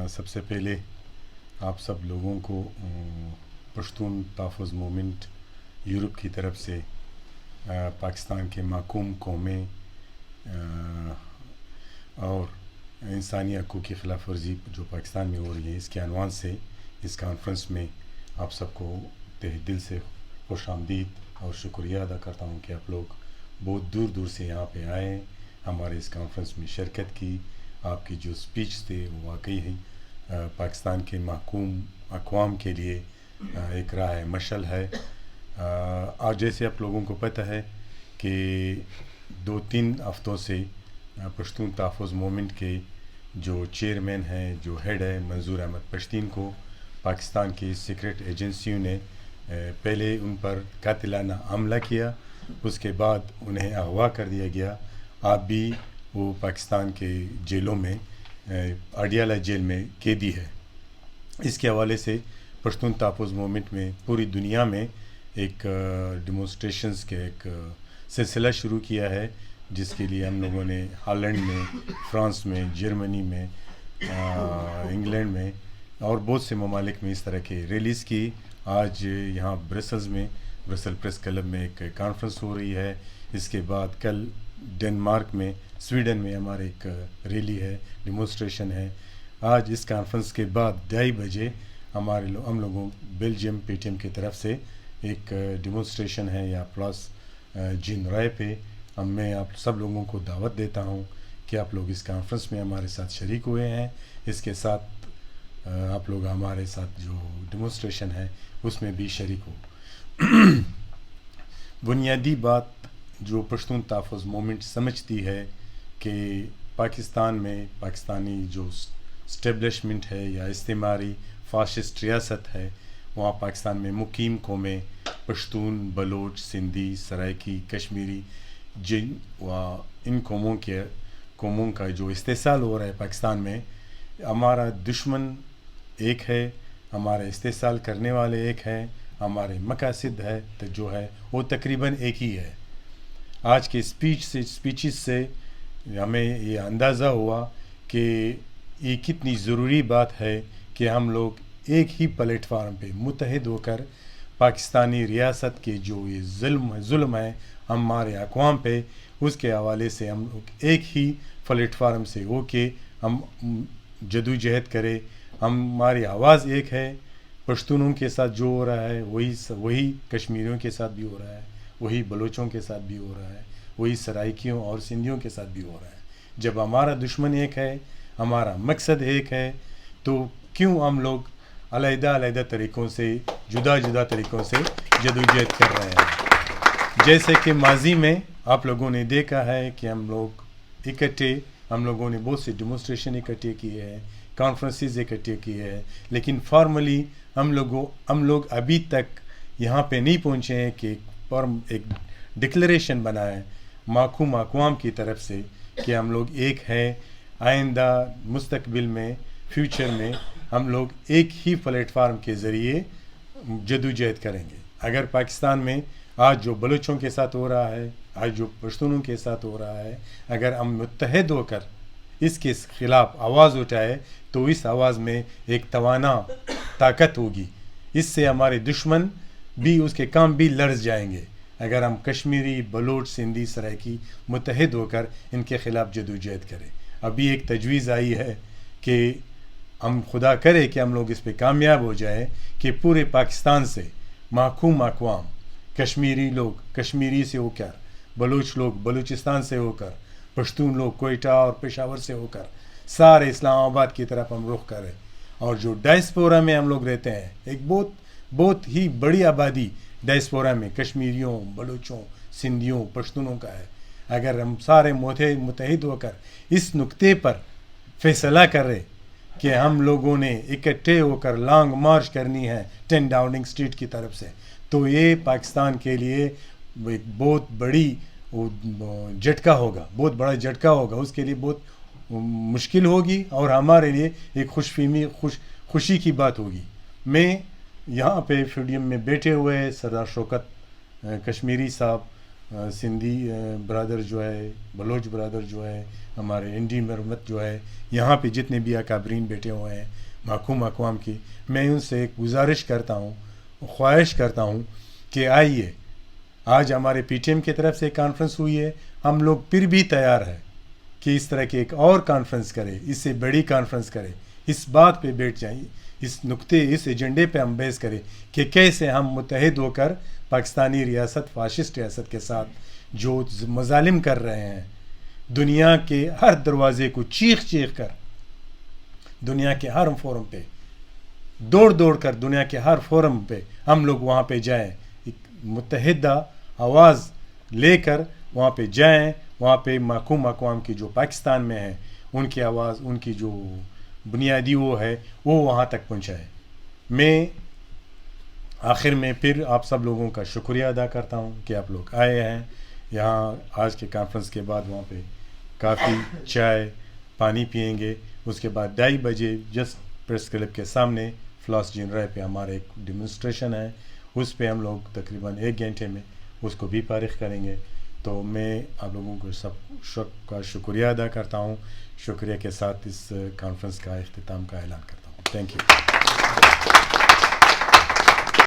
سب سے پہلے آپ سب لوگوں کو پشتون تحفظ موومنٹ یورپ کی طرف سے پاکستان کے محکوم قومیں اور انسانی حقوق کی خلاف ورزی جو پاکستان میں ہو رہی ہے اس کے عنوان سے اس کانفرنس میں آپ سب کو تہ دل سے خوش آمدید اور شکریہ ادا کرتا ہوں کہ آپ لوگ بہت دور دور سے یہاں پہ آئے، ہمارے اس کانفرنس میں شرکت کی۔ آپ کی جو سپیچ تھے وہ واقعی ہی پاکستان کے محکوم اقوام کے لیے ایک راہ مشعل ہے۔ آج جیسے آپ لوگوں کو پتہ ہے کہ 2-3 ہفتوں سے پشتون تحفظ موومنٹ کے جو چیئرمین ہیں، جو ہیڈ ہے منظور احمد پشتین کو پاکستان کی سیکرٹ ایجنسیوں نے پہلے ان پر قاتلانہ حملہ کیا، اس کے بعد انہیں اغوا کر دیا گیا۔ آپ بھی وہ پاکستان کے جیلوں میں اڈیالہ جیل میں قیدی ہے۔ اس کے حوالے سے پشتون تحفظ موومنٹ میں پوری دنیا میں ایک ڈیمونسٹریشنز کے ایک سلسلہ شروع کیا ہے، جس کے لیے ہم لوگوں نے ہالینڈ میں، فرانس میں، جرمنی میں، انگلینڈ میں اور بہت سے ممالک میں اس طرح کے ریلیز کی۔ آج یہاں برسل پریس کلب میں ایک کانفرنس ہو رہی ہے۔ اس کے بعد کل ڈنمارک میں، سویڈن میں ہمارے ایک ریلی ہے، ڈیمونسٹریشن ہے۔ آج اس کانفرنس کے بعد 2:30 بجے ہم لوگوں بیلجیم پی ٹی ایم کی طرف سے ایک ڈیمونسٹریشن ہے یا پلاس جین رائے پہ۔ میں آپ سب لوگوں کو دعوت دیتا ہوں کہ آپ لوگ اس کانفرنس میں ہمارے ساتھ شریک ہوئے ہیں۔ اس کے ساتھ آپ لوگ ہمارے ساتھ جو ڈیمونسٹریشن ہے اس میں بھی شریک ہو۔ بنیادی بات جو پشتون تحفظ موومنٹ سمجھتی ہے کہ پاکستان میں پاکستانی جو اسٹیبلشمنٹ ہے یا استعماری فاشسٹ ریاست ہے، وہاں پاکستان میں مقیم قومیں پشتون، بلوچ، سندھی، سرائکی، کشمیری، جن و ان قوموں کا جو استحصال ہو رہا ہے پاکستان میں، ہمارا دشمن ایک ہے، ہمارے استحصال کرنے والے ایک ہیں، ہمارے مقاصد ہے تو جو ہے وہ تقریباً ایک ہی ہے۔ آج کے سپیچز سے ہمیں یہ اندازہ ہوا کہ یہ کتنی ضروری بات ہے کہ ہم لوگ ایک ہی پلیٹ فارم پہ متحد ہو کر پاکستانی ریاست کے جو یہ ظلم ہے ہمارے اقوام پہ، اس کے حوالے سے ہم لوگ ایک ہی پلیٹ فارم سے ہو کے ہم جدوجہد کرے۔ ہماری آواز ایک ہے، پشتونوں کے ساتھ جو ہو رہا ہے وہی کشمیریوں کے ساتھ بھی ہو رہا ہے، وہی بلوچوں کے ساتھ بھی ہو رہا ہے، وہی سرائکیوں اور سندھیوں کے ساتھ بھی ہو رہا ہے۔ جب ہمارا دشمن ایک ہے، ہمارا مقصد ایک ہے، تو کیوں ہم لوگ علیحدہ طریقوں سے، جدا طریقوں سے جدوجہد کر رہے ہیں؟ جیسے کہ ماضی میں آپ لوگوں نے دیکھا ہے کہ ہم لوگوں نے بہت سے ڈیمونسٹریشن اکٹھے کیے ہیں، کانفرنسز اکٹھے کیے ہیں، لیکن فارملی ہم لوگ ابھی تک یہاں پہ نہیں پہنچے ہیں کہ ایک ڈکلیریشن بنائیں محکوم اقوام کی طرف سے کہ ہم لوگ ایک ہیں۔ آئندہ مستقبل میں، فیوچر میں ہم لوگ ایک ہی پلیٹ فارم کے ذریعے جدوجہد کریں گے۔ اگر پاکستان میں آج جو بلوچوں کے ساتھ ہو رہا ہے، آج جو پشتونوں کے ساتھ ہو رہا ہے، اگر ہم متحد ہو کر اس کے خلاف آواز اٹھائے تو اس آواز میں ایک توانا طاقت ہوگی۔ اس سے ہمارے دشمن بھی، اس کے کام بھی لرز جائیں گے اگر ہم کشمیری، بلوچ، سندھی، سرائکی متحد ہو کر ان کے خلاف جدوجہد کریں۔ ابھی ایک تجویز آئی ہے کہ ہم خدا کرے کہ ہم لوگ اس پہ کامیاب ہو جائے کہ پورے پاکستان سے محکوم اقوام، کشمیری لوگ کشمیری سے ہو کر، بلوچ لوگ بلوچستان سے ہو کر، پشتون لوگ کوئٹہ اور پشاور سے ہو کر سارے اسلام آباد کی طرف ہم رخ کریں۔ اور جو ڈائسپورا میں ہم لوگ رہتے ہیں، ایک بہت ہی بڑی آبادی ڈائسپورا میں کشمیریوں، بلوچوں، سندھیوں، پشتونوں کا ہے۔ اگر ہم سارے متحد ہو کر اس نقطے پر فیصلہ کریں کہ ہم لوگوں نے اکٹھے ہو کر لانگ مارچ کرنی ہے 10 ڈاؤننگ اسٹریٹ کی طرف سے، تو یہ پاکستان کے لیے ایک بہت بڑی جھٹکا ہوگا، بہت بڑا جھٹکا ہوگا، اس کے لیے بہت مشکل ہوگی اور ہمارے لیے ایک خوشی کی بات ہوگی۔ میں یہاں پہ فیوڈیم میں بیٹھے ہوئے سردار شوکت کشمیری صاحب سندھی برادر جو ہے، بلوچ برادر جو ہے، ہمارے انڈی مرمت جو ہے، یہاں پہ جتنے بھی اکابرین بیٹھے ہوئے ہیں محکوم اقوام کی، میں ان سے ایک گزارش کرتا ہوں، خواہش کرتا ہوں کہ آئیے، آج ہمارے پی ٹی ایم کی طرف سے کانفرنس ہوئی ہے، ہم لوگ پھر بھی تیار ہیں کہ اس طرح کی ایک اور کانفرنس کرے، اس سے بڑی کانفرنس کرے، اس بات پہ بیٹھ جائیں، اس نقطے، اس ایجنڈے پہ ہم بحث کریں کہ کیسے ہم متحد ہو کر پاکستانی ریاست، فاشسٹ ریاست کے ساتھ جو مظالم کر رہے ہیں، دنیا کے ہر دروازے کو چیخ چیخ کر، دنیا کے ہر فورم پہ دوڑ دوڑ کر، دنیا کے ہر فورم پہ ہم لوگ وہاں پہ جائیں، ایک متحدہ آواز لے کر وہاں پہ جائیں، وہاں پہ محکوم اقوام کی جو پاکستان میں ہیں ان کی آواز، ان کی جو بنیادی وہ ہے، وہ وہاں تک پہنچائے۔ میں آخر میں پھر آپ سب لوگوں کا شکریہ ادا کرتا ہوں کہ آپ لوگ آئے ہیں یہاں۔ آج کے کانفرنس کے بعد وہاں پہ کافی چائے پانی پئیں گے، اس کے بعد 2:30 بجے جسٹ پریس کلب کے سامنے فلاس جین رائے پہ ہمارا ایک ڈیمونسٹریشن ہے، اس پہ ہم لوگ تقریباً 1 گھنٹے میں اس کو بھی فارغ کریں گے۔ تو میں آپ لوگوں کو سب کا شکریہ ادا کرتا ہوں، شکریہ کے ساتھ اس کانفرنس کا اختتام کا اعلان کرتا ہوں۔ Thank you.